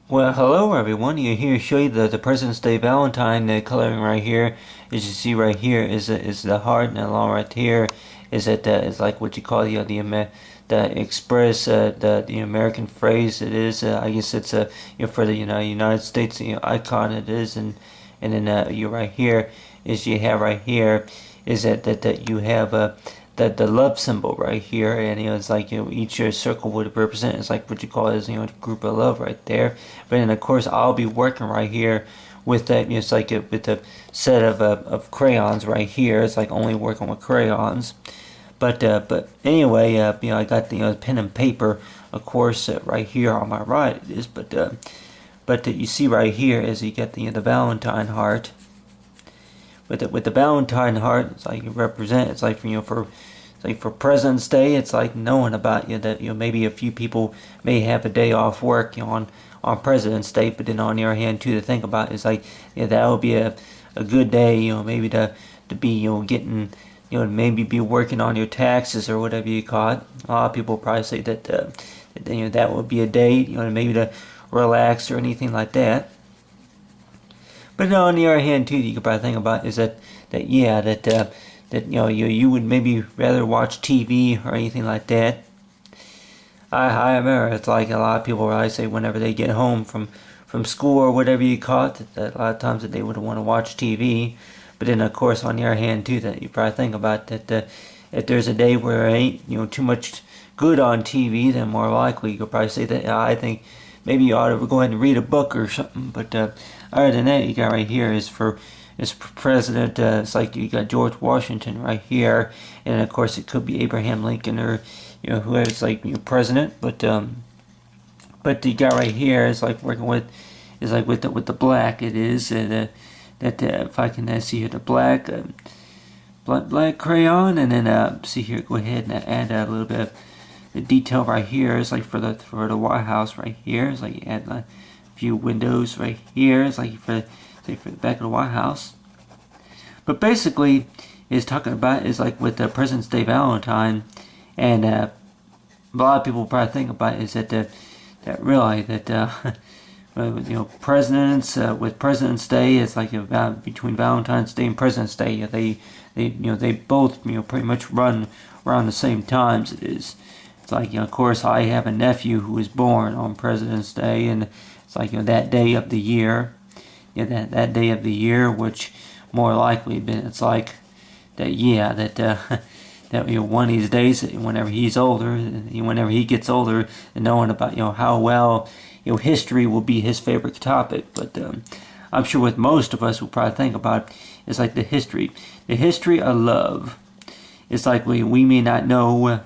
Well, hello everyone. You here show you the President's Day Valentine coloring right here. As you see right here is the heart, and along right here is like what you call the express the American phrase. It is I guess it's for the United States icon it is, and then you right here is you have right here is that you have the love symbol right here, and it's like each circle would represent, it's like what you call is the group of love right there. But then of course I'll be working right here with that. It's like with a set of crayons right here. It's like only working with crayons. But anyway, I got the pen and paper, of course, right here on my right it is. But you see right here is you get the Valentine heart. With the Valentine heart, it's like you represent. It's like for President's Day, it's like knowing about that maybe a few people may have a day off work on President's Day, but then on the other hand too to think about is like that would be a good day maybe to be getting maybe be working on your taxes or whatever you call it. A lot of people probably say that would be a day maybe to relax or anything like that. But no, on the other hand, too, you could probably think about is that you would maybe rather watch TV or anything like that. I remember it's like a lot of people probably say whenever they get home from school or whatever you call it, that a lot of times that they would want to watch TV. But then, of course, on the other hand, too, that you probably think about that if there's a day where there ain't too much good on TV, then more likely you could probably say that I think maybe you ought to go ahead and read a book or something. But other than that, you got right here is for president. It's like you got George Washington right here, and of course it could be Abraham Lincoln or whoever's like president. But you got right here is like working with is like with the black. It is if I can see here the black crayon, and then see here, go ahead and add a little bit of the detail right here. Is like for the White House right here. It's like you add a few windows right here. It's like for the back of the White House. But basically, is talking about is like with the President's Day Valentine, and a lot of people probably think about is that really that presidents with President's Day, it's like about between Valentine's Day and President's Day, they both pretty much run around the same times. It's like of course I have a nephew who was born on President's Day, and it's like that day of the year, that day of the year, which more likely it's like that one of these days, whenever he's older, whenever he gets older, and knowing about how well history will be his favorite topic. But I'm sure with most of us we'll probably think about it's like the history of love. It's like we may not know,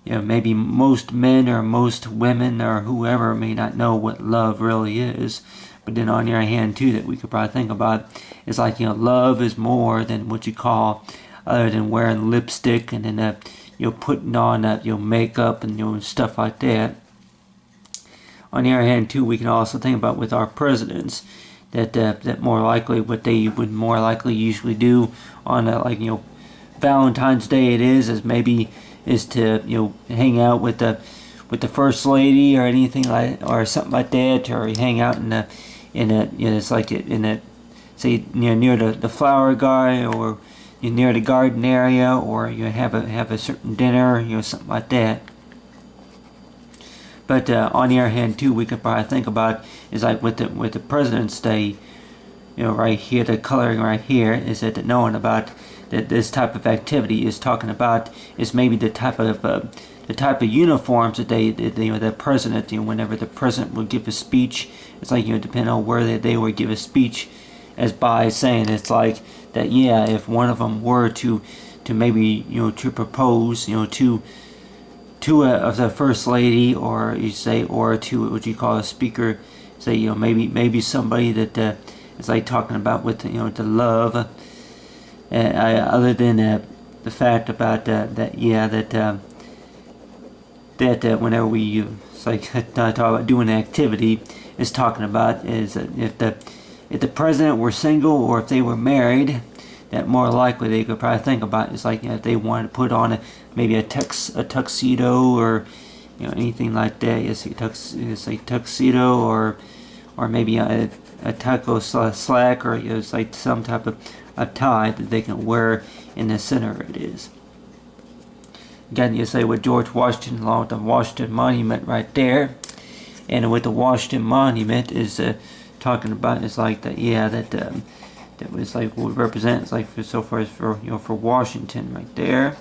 maybe most men or most women or whoever may not know what love really is. But then on the other hand too, that we could probably think about is like love is more than what you call, other than wearing lipstick and then putting on makeup and stuff like that. On the other hand too, we can also think about with our presidents that more likely what they would more likely usually do on Valentine's Day is maybe is to hang out with the first lady or anything like or something like that, or hang out in a it's like in a say near the flower guy, or near the garden area, or you have a certain dinner, something like that. But on the other hand too, we could probably think about is like with the President's Day, right here, the coloring right here is that knowing about that this type of activity is talking about is maybe the type of uniforms that the president, whenever the president would give a speech, it's like depending on where they would give a speech, as by saying it's like that if one of them were to maybe to propose to the first lady, or you say, or to what you call a speaker, say maybe somebody that is like talking about with the love, other than the fact about that whenever we it's like talk about doing an activity, is talking about is that if the president were single or if they were married, that more likely they could probably think about is like if they wanted to put on maybe a tuxedo or anything like that. Yes, it's like tuxedo, or maybe a taco slack, or it's like some type of a tie that they can wear in the center. It is. Again, you say with George Washington, along with the Washington Monument right there, and with the Washington Monument is talking about is like that. Yeah, that was like what represents like for, so far as for for Washington right there.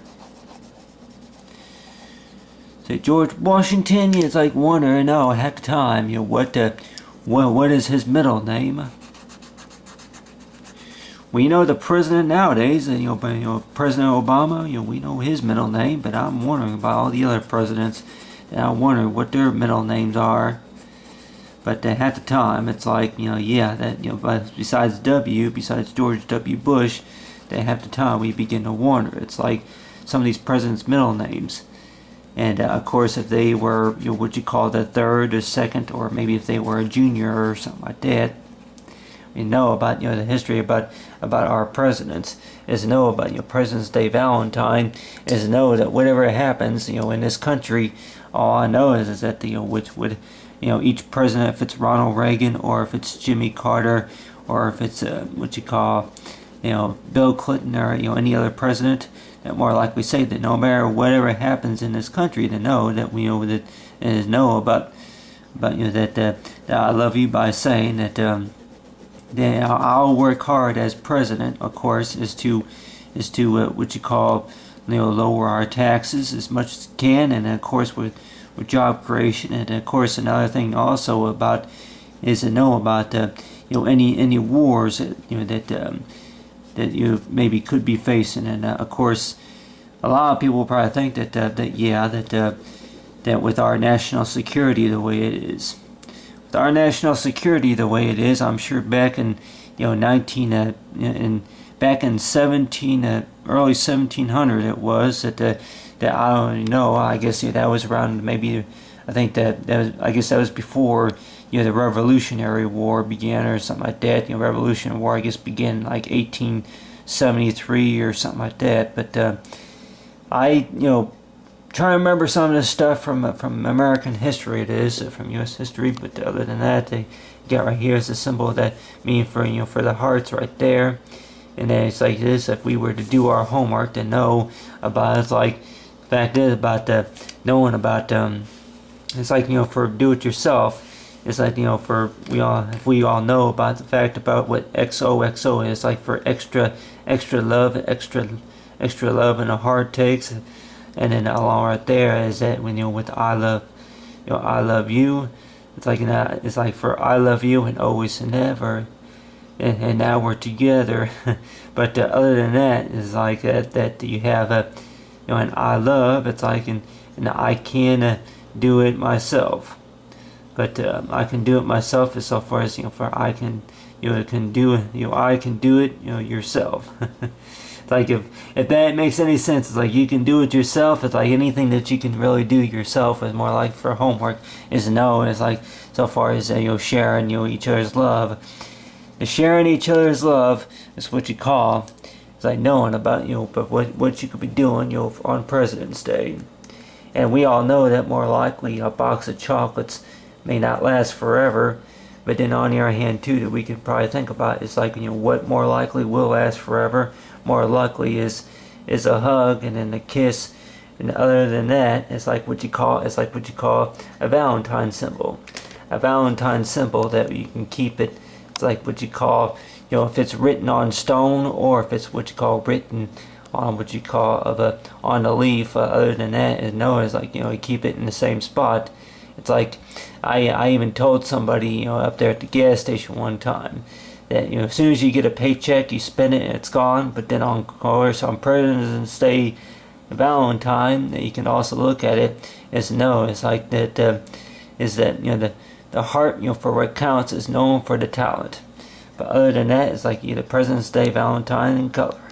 Say George Washington is like wondering half the time what is his middle name. We know the president nowadays, President Obama, we know his middle name, but I'm wondering about all the other presidents, and I wonder what their middle names are. But at the time, it's like, but besides George W. Bush, that half the time we begin to wonder. It's like some of these presidents' middle names. And of course, if they were, what you call the third or second, or maybe if they were a junior or something like that, we know about the history about our presidents. Is to know about President's Day Valentine. Is to know that whatever happens in this country, all I know is that which would each president, if it's Ronald Reagan or if it's Jimmy Carter or if it's what you call Bill Clinton or any other president, that more likely say that no matter whatever happens in this country, to know that about that I love you by saying that. Then I'll work hard as president, of course, is to what you call lower our taxes as much as can, and of course with job creation, and of course another thing also about is to know about any wars that you maybe could be facing, and of course a lot of people probably think that with our national security the way it is. Our national security the way it is, I'm sure back in back in 17 early 1700 it was that I don't know. I guess that was around maybe I think that was before the Revolutionary War began or something like that. Revolutionary War I guess began like 1873 or something like that. But I try to remember some of this stuff from American history. It is from U.S. history, but other than that, they got right here is a symbol that mean for for the hearts right there, and then it's like this. If we were to do our homework to know about, it's like the fact is about knowing about it's like for do it yourself. It's like for if we all know about the fact about what XOXO is like for extra love, extra love and a heart takes. And then along right there is that when with I love you, it's like for I love you and always and never, and now we're together. But other than that, is like that you have an I love. It's like and I can do it myself, but I can do it myself as so far as for I can can do it. I can do it yourself. It's like if that makes any sense, it's like you can do it yourself. It's like anything that you can really do yourself is more like for homework is no. It's like so far as sharing each other's love. The sharing each other's love is what you call. It's like knowing about but what you could be doing on President's Day, and we all know that more likely a box of chocolates may not last forever. But then on the other hand too, that we can probably think about is like what more likely will last forever. More likely is a hug and then a kiss, and other than that, it's like what you call a Valentine symbol. A Valentine symbol that you can keep it. It's like what you call if it's written on stone or if it's what you call written on what you call on a leaf. Other than that, it's like you keep it in the same spot. It's like I even told somebody up there at the gas station one time that as soon as you get a paycheck you spend it and it's gone. But then on President's Day Valentine, that you can also look at it as it's like that is that the heart for what counts is known for the talent. But other than that, it's like either President's Day Valentine in color.